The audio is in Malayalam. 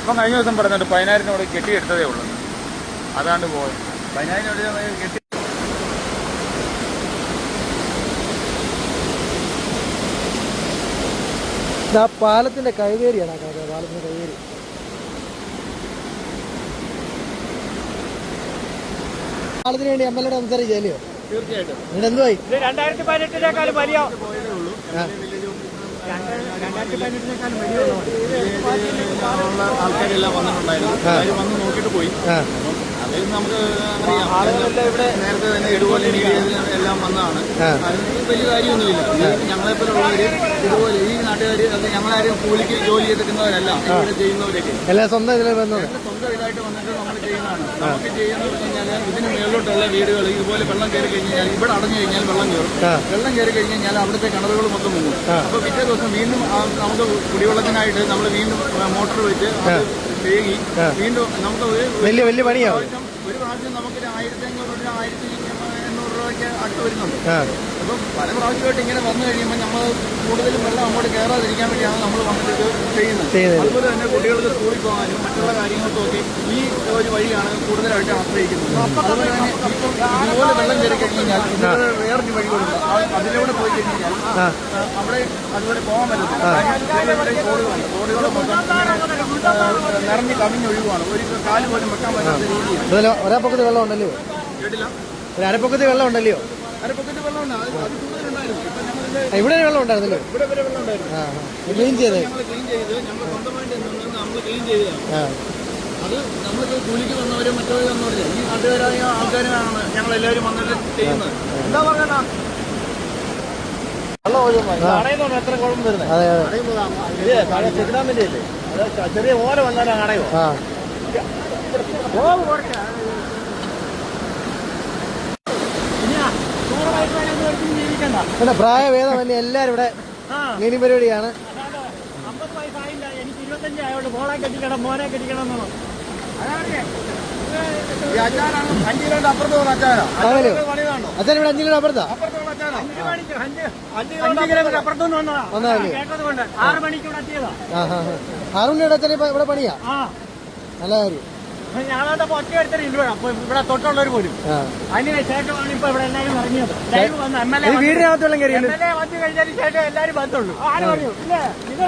അപ്പം കഴിഞ്ഞ ദിവസം പറഞ്ഞിട്ട് 10,000 കെട്ടിയെടുത്തതേ ഉള്ളൂ. അതാണ്ട് പോയത് 10,000 കെട്ടി. പാലത്തിന്റെ കൈവേരിയാണ് പാലത്തിന്റെ കൈവേരി. പാലത്തിന് വേണ്ടി MLA സംസാരിച്ചല്ലോ. തീർച്ചയായിട്ടും എന്നിട്ട് എന്തുവായി? 2018 വലിയ ആൾക്കാരെല്ലാം വന്നിട്ടുണ്ടായിരുന്നു. അവർ വന്ന് നോക്കിയിട്ട് പോയി. അതിൽ നമുക്ക് അറിയാം, ആളുകളെല്ലാം ഇവിടെ നേരത്തെ തന്നെ ഇതുപോലെ എല്ലാം വന്നതാണ്. അതിന് വലിയ കാര്യമൊന്നുമില്ല. ഞങ്ങളെപ്പോലുള്ളവര് ഇതുപോലെ ഈ നാട്ടുകാർ ഞങ്ങളാരും കൂലിക്ക് ജോലി ചെയ്തിട്ടുന്നവരല്ല. ഇവിടെ ചെയ്യുന്നവരൊക്കെ എല്ലാം സ്വന്തം ഇതിൽ വന്നത് സ്വന്തം ഇതായിട്ട് വന്നിട്ട് നമ്മൾ ചെയ്യുന്നതാണ്. നമുക്ക് ചെയ്യുന്നത് പറഞ്ഞു കഴിഞ്ഞാൽ ഇതിന് മേളിലോട്ടുള്ള വീടുകൾ ഇതുപോലെ വെള്ളം കയറി കഴിഞ്ഞാൽ ഇവിടെ അടഞ്ഞു കഴിഞ്ഞാൽ വെള്ളം കയറും. വെള്ളം കയറി കഴിഞ്ഞാൽ അവിടുത്തെ കിണറുകൾ മൊത്തം മുങ്ങും. അപ്പൊ പിറ്റേ ദിവസം വീണ്ടും നമുക്ക് കുടിവെള്ളത്തിനായിട്ട് നമ്മൾ വീണ്ടും മോട്ടോർ വെച്ച് വേഗി വീണ്ടും നമുക്ക് വലിയ വലിയ പണിയാവും. ഒരു പ്രാവശ്യം നമുക്ക് 1,500 രൂപ 1,800 രൂപയ്ക്ക് അടുത്ത് വരുന്നുണ്ട്. അപ്പം പല പ്രാവശ്യമായിട്ട് ഇങ്ങനെ വന്നു കഴിയുമ്പോൾ നമ്മൾ കൂടുതലും വെള്ളം അങ്ങോട്ട് കയറാതിരിക്കാൻ വേണ്ടിയാണ് നമ്മൾ വന്നിട്ട് ചെയ്യുന്നത്. അതുപോലെ തന്നെ കുട്ടികൾക്ക് സ്കൂളിൽ പോകാനും മറ്റുള്ള കാര്യങ്ങൾക്കും ഒക്കെ ഈ ഒരു വഴിയാണ് കൂടുതലായിട്ട് ആശ്രയിക്കുന്നത്. അതുപോലെ തന്നെ ഇപ്പം ഇതുപോലെ വെള്ളം കയറി കഴിഞ്ഞാൽ ഇതിലൂടെ വേറൊരു വഴി കൊടുക്കുക. അതിലൂടെ പോയി കഴിഞ്ഞാൽ അവിടെ അതുപോലെ പോകാൻ പറ്റും. റോഡുകൾ മൊത്തം നിറഞ്ഞ് കവിഞ്ഞൊഴുകുവാണ്. ഒരു കാല് പോലും വെക്കാൻ പറ്റാത്ത രീതിയിൽ. ഒരപ്പൊക്കത്ത് വെള്ളം ഉണ്ടല്ലോ. കേട്ടില്ല? ഒരു അരപ്പൊക്കത്ത് വെള്ളം ഉണ്ടല്ലോ. അരപ്പൊക്കത്ത് വെള്ളം ഉണ്ട്. അത് കൂടുതലുണ്ടായിരുന്നു. ഇവിടെ വെള്ളം ഉണ്ടായിരുന്നല്ലോ. ഇവിടെ വരെ വെള്ളം ഉണ്ടായിരുന്നു. ക്ലീൻ ചെയ്ത് ഞങ്ങൾ ക്ലീൻ ചെയ്ത് ഞങ്ങൾ സ്വന്തമായിട്ട് നിന്ന് നമ്മൾ ക്ലീൻ ചെയ്തതാണ്. അത് നമ്മൾക്ക് കൂലിക്ക് വന്നവരും മറ്റവരും വന്നവരും ഈ നാട്ടുകാരായ ആൾക്കാരാണ് ഞങ്ങളെല്ലാവരും വന്നിട്ട് ചെയ്യുന്നത്. എന്താ പറയണ അടയുന്നോണ്ട് എത്ര കുഴപ്പം വരുന്നത്? ചെറുതാമിന്റെ അല്ലേ? അത് ചെറിയ ഓല വന്നാലും അടയോ? പിന്നെ പ്രായഭേദമല്ലേ എല്ലാരും ഇവിടെ ക്ലീനിങ് പരിപാടിയാണ്. 50 വയസ്സായില്ല, എനിക്ക് 25 ആയോണ്ട് മോളെ കെട്ടിക്കണം മോനെ കെട്ടിക്കണം എന്നാണ്. അച്ഛൻ ഇവിടെ 5 കിലോ അപ്പുറത്താ 5 കിലോമീറ്റർ അപ്പുറത്തുനിന്ന് വന്നതാ. കേട്ടത് കൊണ്ട് 6 മണിക്ക് ഇവിടെ എത്തിയതാ. 6 മണിയുടെ അച്ഛൻ ഇവിടെ പണിയാ. നല്ല കാര്യം. ഞങ്ങളോട് ഒറ്റ എടുത്തിട്ട് ഇല്ല അപ്പൊ ഇവിടെ തൊട്ടുള്ളവർ പോലും. അതിന് ശേഷമാണ് ഇപ്പൊ ഇവിടെ എല്ലാവരും ഇറങ്ങിയത്. ലൈവ് വന്ന് MLA വീടിനകത്ത് വെള്ളം കയറി വന്നു കഴിഞ്ഞതിന് ശേഷം എല്ലാവരും വന്നുള്ളൂ. ആര് പറഞ്ഞു? ഇല്ലേ നിങ്ങൾ